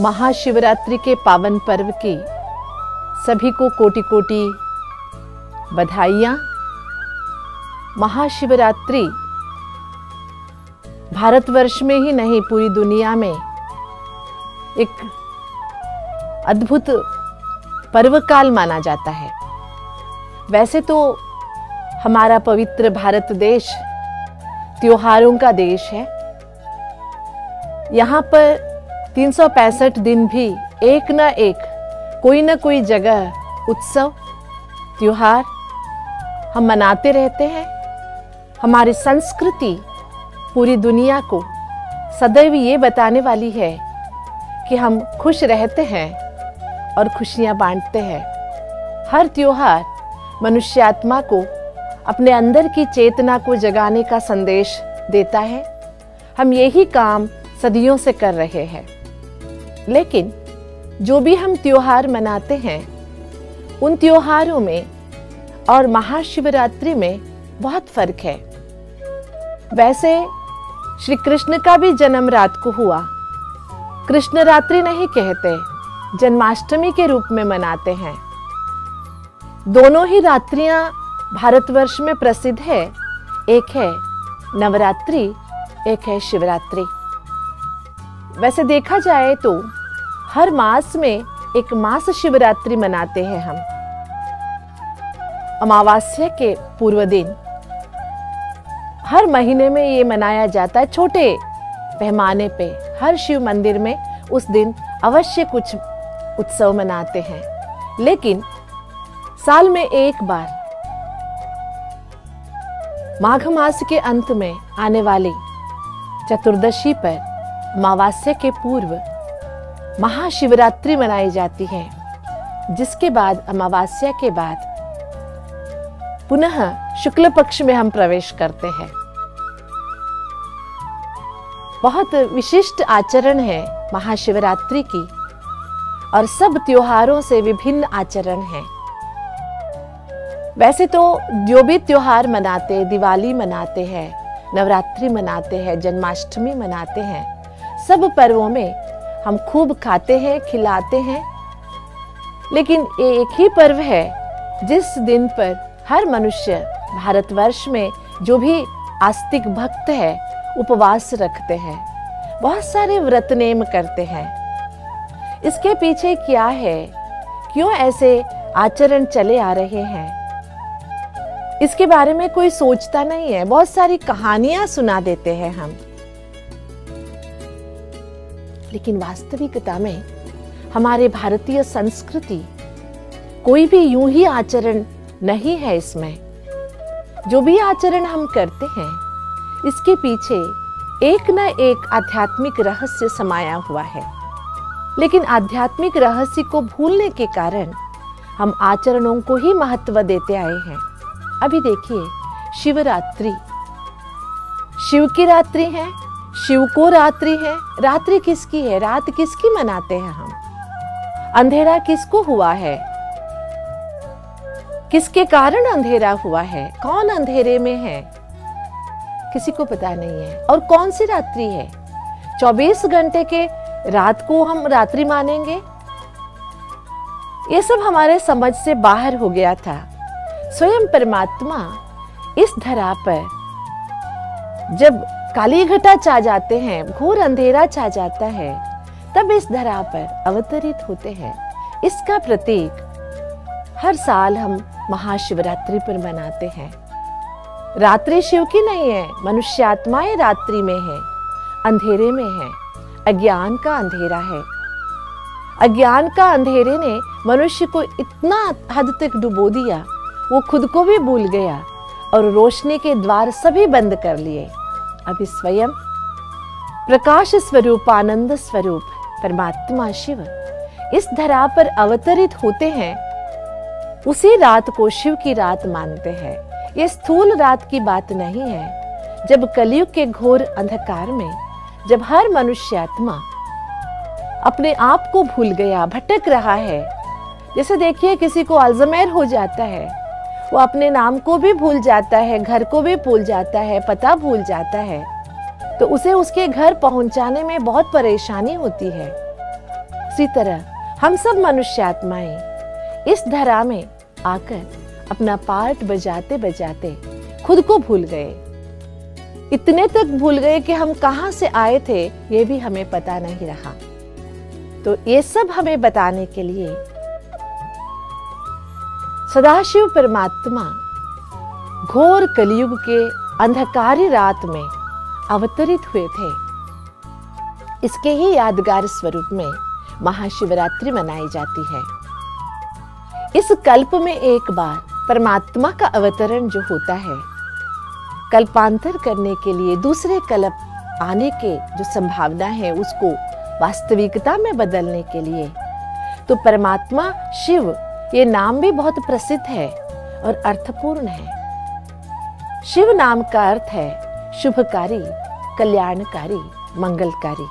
महाशिवरात्रि के पावन पर्व की सभी को कोटि कोटि बधाइयाँ। महाशिवरात्रि भारतवर्ष में ही नहीं पूरी दुनिया में एक अद्भुत पर्व काल माना जाता है। वैसे तो हमारा पवित्र भारत देश त्योहारों का देश है। यहाँ पर 365 दिन भी एक न एक कोई न कोई जगह उत्सव त्योहार हम मनाते रहते हैं। हमारी संस्कृति पूरी दुनिया को सदैव ये बताने वाली है कि हम खुश रहते हैं और खुशियाँ बांटते हैं। हर त्योहार मनुष्यात्मा को अपने अंदर की चेतना को जगाने का संदेश देता है। हम यही काम सदियों से कर रहे हैं। लेकिन जो भी हम त्योहार मनाते हैं उन त्योहारों में और महाशिवरात्रि में बहुत फर्क है। वैसे श्री कृष्ण का भी जन्म रात को हुआ। कृष्ण रात्रि नहीं कहते, जन्माष्टमी के रूप में मनाते हैं। दोनों ही रात्रियां भारतवर्ष में प्रसिद्ध है। एक है नवरात्रि, एक है शिवरात्रि। वैसे देखा जाए तो हर मास में एक मास शिवरात्रि मनाते हैं हम। अमावस्या के पूर्व दिन हर महीने में ये मनाया जाता है। छोटे पैमाने पे हर शिव मंदिर में उस दिन अवश्य कुछ उत्सव मनाते हैं। लेकिन साल में एक बार माघ मास के अंत में आने वाली चतुर्दशी पर अमावस्या के पूर्व महाशिवरात्रि मनाई जाती है, जिसके बाद अमावस्या के बाद पुनः शुक्ल पक्ष में हम प्रवेश करते हैं। बहुत विशिष्ट आचरण है महाशिवरात्रि की और सब त्योहारों से विभिन्न आचरण है। वैसे तो जो भी त्योहार मनाते, दिवाली मनाते हैं, नवरात्रि मनाते हैं, जन्माष्टमी मनाते हैं, सब पर्वों में हम खूब खाते हैं, खिलाते हैं। लेकिन ये एक ही पर्व है जिस दिन पर हर मनुष्य भारतवर्ष में जो भी आस्तिक भक्त है उपवास रखते हैं, बहुत सारे व्रत नेम करते हैं। इसके पीछे क्या है, क्यों ऐसे आचरण चले आ रहे हैं, इसके बारे में कोई सोचता नहीं है। बहुत सारी कहानियां सुना देते हैं हम। लेकिन वास्तविकता में हमारे भारतीय संस्कृति कोई भी यूं ही आचरण नहीं है। इसमें जो भी आचरण हम करते हैं इसके पीछे एक न एक आध्यात्मिक रहस्य समाया हुआ है। लेकिन आध्यात्मिक रहस्य को भूलने के कारण हम आचरणों को ही महत्व देते आए हैं। अभी देखिए, शिवरात्रि, शिव की रात्रि है, शिव को रात्रि है। रात्रि किसकी है, रात किसकी मनाते हैं हम? अंधेरा किसको हुआ है, किसके कारण अंधेरा हुआ है, कौन अंधेरे में है, किसी को पता नहीं है। और कौन सी रात्रि है? 24 घंटे के रात को हम रात्रि मानेंगे? ये सब हमारे समझ से बाहर हो गया था। स्वयं परमात्मा इस धरा पर जब काली घटा छा जाते हैं, घोर अंधेरा छा जाता है, तब इस धरा पर अवतरित होते हैं। इसका प्रतीक हर साल हम महाशिवरात्रि पर मनाते हैं। रात्रि शिव की नहीं है, मनुष्यात्माएं रात्रि में है, अंधेरे में है। अज्ञान का अंधेरा है। अज्ञान का अंधेरे ने मनुष्य को इतना हद तक डुबो दिया, वो खुद को भी भूल गया और रोशनी के द्वार सभी बंद कर लिए। अभी स्वयं प्रकाश स्वरूप, आनंद स्वरूप परमात्मा शिव इस धरा पर अवतरित होते हैं। उसी रात को शिव की रात मानते हैं। ये स्थूल रात की बात नहीं है। जब कलयुग के घोर अंधकार में जब हर मनुष्यात्मा अपने आप को भूल गया, भटक रहा है, जैसे देखिए किसी को अल्जाइमर हो जाता है, वो अपने नाम को भी भूल जाता है, घर को भी भूल जाता है, पता भूल जाता है, तो उसे उसके घर पहुंचाने में बहुत परेशानी होती है। उसी तरह हम सब मनुष्यात्माएं इस धरा में आकर अपना पार्ट बजाते बजाते खुद को भूल गए। इतने तक भूल गए कि हम कहां से आए थे ये भी हमें पता नहीं रहा। तो ये सब हमें बताने के लिए सदाशिव परमात्मा घोर कलयुग के अंधकारी रात में अवतरित हुए थे। इसके ही यादगार स्वरूप में महाशिवरात्रि मनाई जाती है। इस कल्प में एक बार परमात्मा का अवतरण जो होता है, कल्पांतर करने के लिए दूसरे कल्प आने के जो संभावना है उसको वास्तविकता में बदलने के लिए, तो परमात्मा शिव ये नाम भी बहुत प्रसिद्ध है और अर्थपूर्ण है। शिव नाम का अर्थ है शुभकारी, कल्याणकारी, मंगलकारी,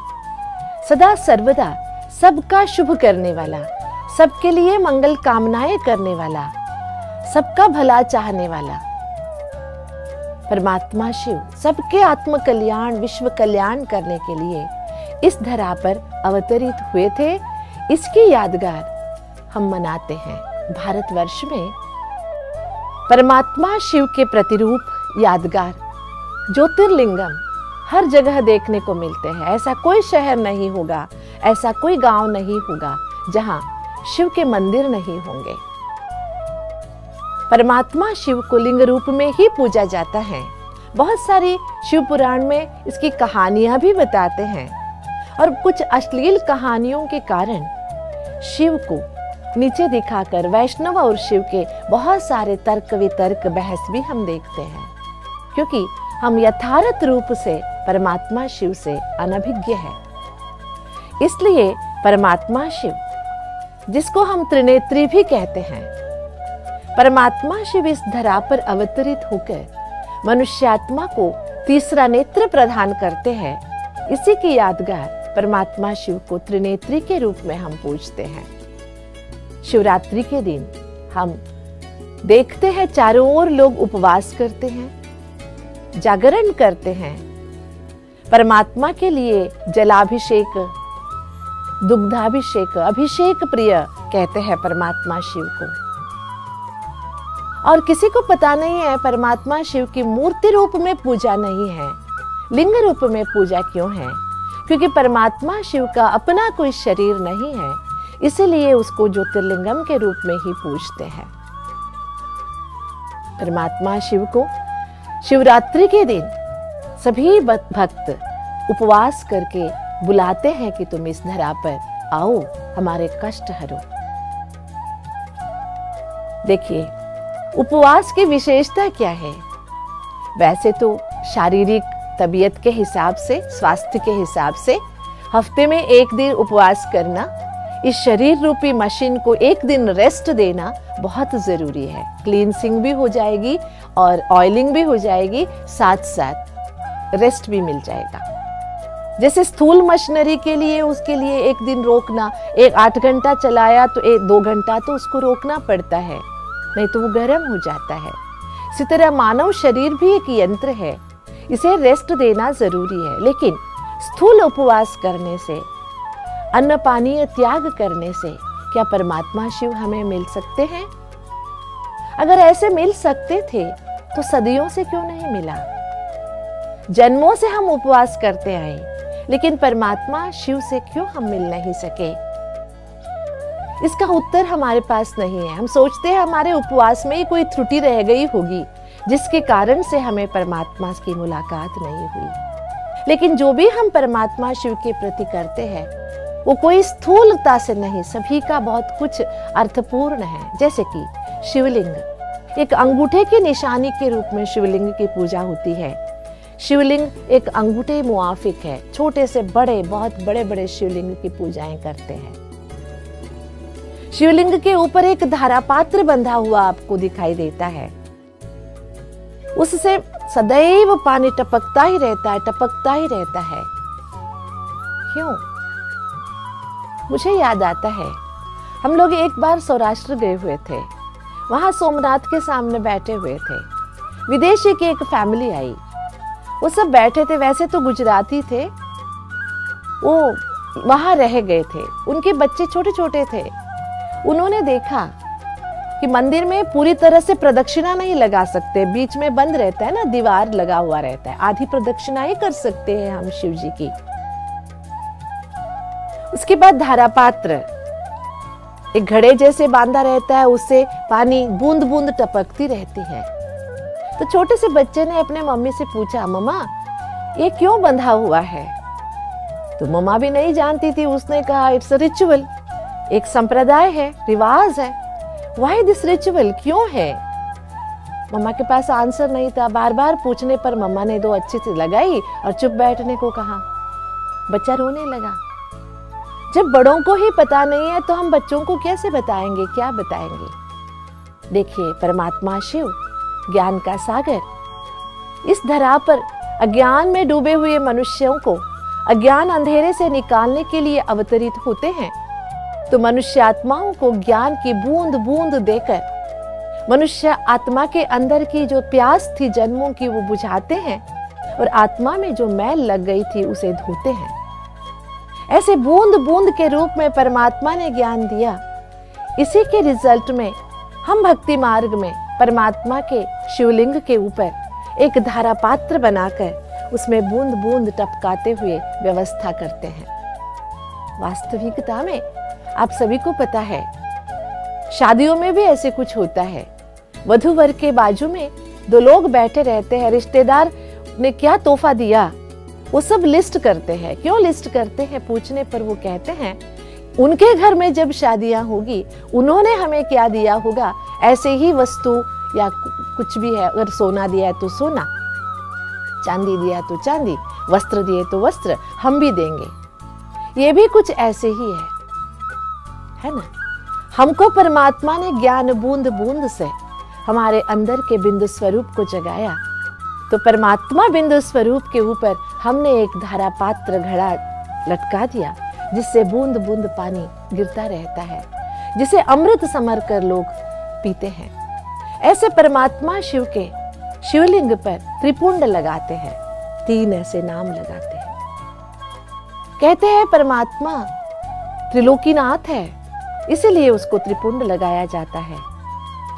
सदा सर्वदा सबका शुभ करने वाला, सबके लिए मंगल कामनाएं करने वाला, सबका भला चाहने वाला। परमात्मा शिव सबके आत्म कल्याण, विश्व कल्याण करने के लिए इस धरा पर अवतरित हुए थे। इसकी यादगार हम मनाते हैं। भारतवर्ष में परमात्मा शिव के प्रतिरूप यादगार ज्योतिर्लिंगम हर जगह देखने को मिलते हैं। ऐसा कोई शहर नहीं होगा, ऐसा कोई गांव नहीं होगा जहां शिव के मंदिर नहीं होंगे। परमात्मा शिव को लिंग रूप में ही पूजा जाता है। बहुत सारी शिव पुराण में इसकी कहानियां भी बताते हैं और कुछ अश्लील कहानियों के कारण शिव को नीचे दिखाकर वैष्णव और शिव के बहुत सारे तर्क वितर्क बहस भी हम देखते हैं, क्योंकि हम यथार्थ रूप से परमात्मा शिव से अनभिज्ञ है। इसलिए परमात्मा शिव, जिसको हम त्रिनेत्री भी कहते हैं, परमात्मा शिव इस धरा पर अवतरित होकर मनुष्यात्मा को तीसरा नेत्र प्रदान करते हैं। इसी की यादगार परमात्मा शिव को त्रिनेत्री के रूप में हम पूजते हैं। शिवरात्रि के दिन हम देखते हैं चारों ओर लोग उपवास करते हैं, जागरण करते हैं, परमात्मा के लिए जलाभिषेक, दुग्धाभिषेक, अभिषेक प्रिय कहते हैं परमात्मा शिव को। और किसी को पता नहीं है परमात्मा शिव की मूर्ति रूप में पूजा नहीं है, लिंग रूप में पूजा क्यों है? क्योंकि परमात्मा शिव का अपना कोई शरीर नहीं है, इसीलिए उसको ज्योतिर्लिंगम के रूप में ही पूजते हैं। परमात्मा शिव को शिवरात्रि के दिन सभी भक्त उपवास करके बुलाते हैं कि तुम इस धरा पर आओ, हमारे कष्ट हरो। देखिए, उपवास की विशेषता क्या है? वैसे तो शारीरिक तबीयत के हिसाब से, स्वास्थ्य के हिसाब से हफ्ते में एक दिन उपवास करना, इस शरीर रूपी मशीन को एक दिन रेस्ट देना बहुत जरूरी है। क्लींसिंग भी हो जाएगी और ऑयलिंग भी हो जाएगी, साथ साथ रेस्ट भी मिल जाएगा। जैसे स्थूल मशीनरी के लिए उसके लिए एक दिन रोकना, 8 घंटा चलाया तो 2 घंटा तो उसको रोकना पड़ता है, नहीं तो वो गर्म हो जाता है। इसी तरह मानव शरीर भी एक यंत्र है, इसे रेस्ट देना जरूरी है। लेकिन स्थूल उपवास करने से, अन्न पानी त्याग करने से क्या परमात्मा शिव हमें मिल सकते हैं? अगर ऐसे मिल सकते थे तो सदियों से क्यों नहीं मिला? जन्मों से हम उपवास करते आए, लेकिन परमात्मा शिव से क्यों हम मिल नहीं सके? इसका उत्तर हमारे पास नहीं है। हम सोचते हैं हमारे उपवास में ही कोई त्रुटि रह गई होगी, जिसके कारण से हमें परमात्मा की मुलाकात नहीं हुई। लेकिन जो भी हम परमात्मा शिव के प्रति करते हैं वो कोई स्थूलता से नहीं, सभी का बहुत कुछ अर्थपूर्ण है। जैसे कि शिवलिंग, एक अंगूठे की निशानी के रूप में शिवलिंग की पूजा होती है। शिवलिंग एक अंगूठे मुआफिक है। छोटे से बड़े, बहुत बड़े बड़े शिवलिंग की पूजाएं करते हैं। शिवलिंग के ऊपर एक धारा पात्र बंधा हुआ आपको दिखाई देता है, उससे सदैव पानी टपकता ही रहता है, टपकता ही रहता है। क्यों? मुझे याद आता है, हम लोग एक बार सौराष्ट्र गए हुए थे। वहां सोमनाथ के सामने बैठे हुए थे। विदेशी की एक फैमिली आई, वो सब बैठे थे। वैसे तो गुजराती थे, वो वहां रह गए थे, उनके बच्चे छोटे छोटे थे। उन्होंने देखा कि मंदिर में पूरी तरह से प्रदक्षिणा नहीं लगा सकते, बीच में बंद रहता है ना, दीवार लगा हुआ रहता है, आधी प्रदक्षिणा ही कर सकते हैं हम शिव जी की। उसके बाद धारा पात्र एक घड़े जैसे बांधा रहता है, उससे पानी बूंद बूंद टपकती रहती है। तो छोटे से बच्चे ने अपने मम्मी से पूछा, मम्मा ये क्यों बंधा हुआ है? तो मम्मा भी नहीं जानती थी। उसने कहा, इट्स अ रिचुअल, एक संप्रदाय है, रिवाज है। व्हाई दिस रिचुअल, क्यों है? मम्मा के पास आंसर नहीं था। बार बार पूछने पर मम्मा ने दो अच्छे से लगाई और चुप बैठने को कहा। बच्चा रोने लगा। जब बड़ों को ही पता नहीं है तो हम बच्चों को कैसे बताएंगे, क्या बताएंगे? देखिए, परमात्मा शिव ज्ञान का सागर इस धरा पर अज्ञान में डूबे हुए मनुष्यों को अज्ञान अंधेरे से निकालने के लिए अवतरित होते हैं। तो मनुष्य आत्माओं को ज्ञान की बूंद बूंद देकर मनुष्य आत्मा के अंदर की जो प्यास थी जन्मों की वो बुझाते हैं और आत्मा में जो मैल लग गई थी उसे धोते हैं। ऐसे बूंद बूंद के रूप में परमात्मा ने ज्ञान दिया। इसी के रिजल्ट में हम भक्ति मार्ग में परमात्मा के शिवलिंग के ऊपर एक धारा पात्र बनाकर उसमें बूंद बूंद टपकाते हुए व्यवस्था करते हैं। वास्तविकता में आप सभी को पता है, शादियों में भी ऐसे कुछ होता है। वधू वर के बाजू में दो लोग बैठे रहते हैं, रिश्तेदार ने क्या तोहफा दिया वो सब लिस्ट करते हैं। क्यों लिस्ट करते हैं? पूछने पर वो कहते हैं उनके घर में जब शादियां होगी उन्होंने हमें क्या दिया होगा, ऐसे ही वस्तु या कुछ भी है, अगर सोना दिया है तो सोना, चांदी दिया तो चांदी, वस्त्र दिए तो वस्त्र, हम भी देंगे। ये भी कुछ ऐसे ही है ना। हमको परमात्मा ने ज्ञान बूंद बूंद से हमारे अंदर के बिंदु स्वरूप को जगाया। तो परमात्मा बिंदु स्वरूप के ऊपर हमने एक धारा पात्र घड़ा लटका दिया, जिससे बूंद बूंद पानी गिरता रहता है, जिसे अमृत समर कर लोग पीते हैं। ऐसे परमात्मा शिव के शिवलिंग पर त्रिपुंड लगाते हैं, 3 ऐसे नाम लगाते हैं। कहते हैं परमात्मा त्रिलोकीनाथ है, इसीलिए उसको त्रिपुंड लगाया जाता है।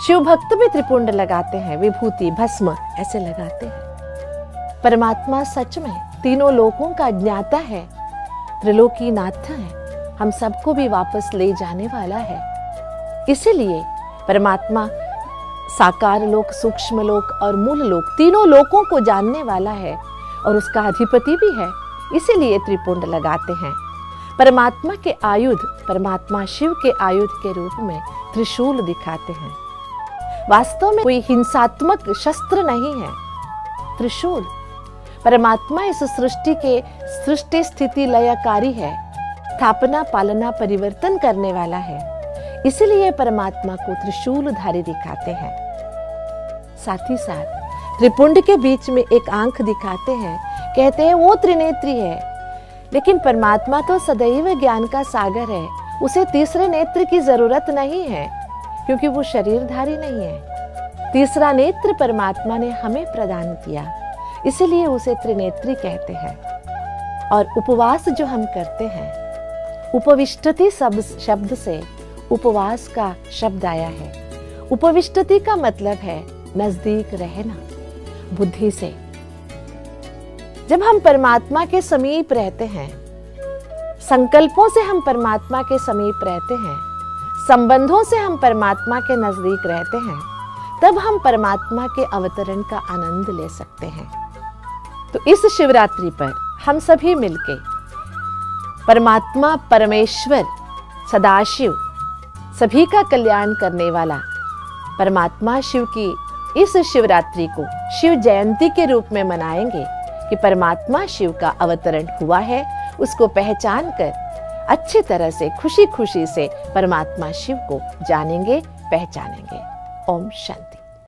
शिव भक्त भी त्रिपुंड लगाते हैं, विभूति भस्म ऐसे लगाते हैं। परमात्मा सच में तीनों लोकों का ज्ञाता है, त्रिलोकीनाथ है, हम सबको भी वापस ले जाने वाला है। इसीलिए परमात्मा साकार लोक, सूक्ष्म लोक और मूल लोक, तीनों लोकों को जानने वाला है और उसका अधिपति भी है। इसीलिए त्रिपुंड लगाते हैं। परमात्मा के आयुध, परमात्मा शिव के आयुध के रूप में त्रिशूल दिखाते हैं। वास्तव में कोई हिंसात्मक शस्त्र नहीं है त्रिशूल। परमात्मा इस सृष्टि के सृष्टि स्थिति लयकारी है, स्थापना पालना परिवर्तन करने वाला है। इसलिए परमात्मा को त्रिशूलधारी दिखाते हैं। साथ ही साथ त्रिपुंड के बीच में एक आंख दिखाते हैं, कहते हैं वो त्रिनेत्री है। लेकिन परमात्मा तो सदैव ज्ञान का सागर है, उसे तीसरे नेत्र की जरूरत नहीं है, क्योंकि वो शरीरधारी नहीं है। तीसरा नेत्र परमात्मा ने हमें प्रदान किया, इसीलिए उसे त्रिनेत्री कहते हैं। और उपवास जो हम करते हैं, उपविष्टति शब्द से उपवास का शब्द आया है। उपविष्टति का मतलब है नजदीक रहना, बुद्धि से। जब हम परमात्मा के समीप रहते हैं, संकल्पों से हम परमात्मा के समीप रहते हैं, संबंधों से हम परमात्मा के नजदीक रहते हैं, तब हम परमात्मा के अवतरण का आनंद ले सकते हैं। तो इस शिवरात्रि पर हम सभी मिलके परमात्मा परमेश्वर सदाशिव सभी का कल्याण करने वाला परमात्मा शिव की इस शिवरात्रि को शिव जयंती के रूप में मनाएंगे कि परमात्मा शिव का अवतरण हुआ है। उसको पहचान कर अच्छी तरह से खुशी खुशी से परमात्मा शिव को जानेंगे, पहचानेंगे। ओम शांति।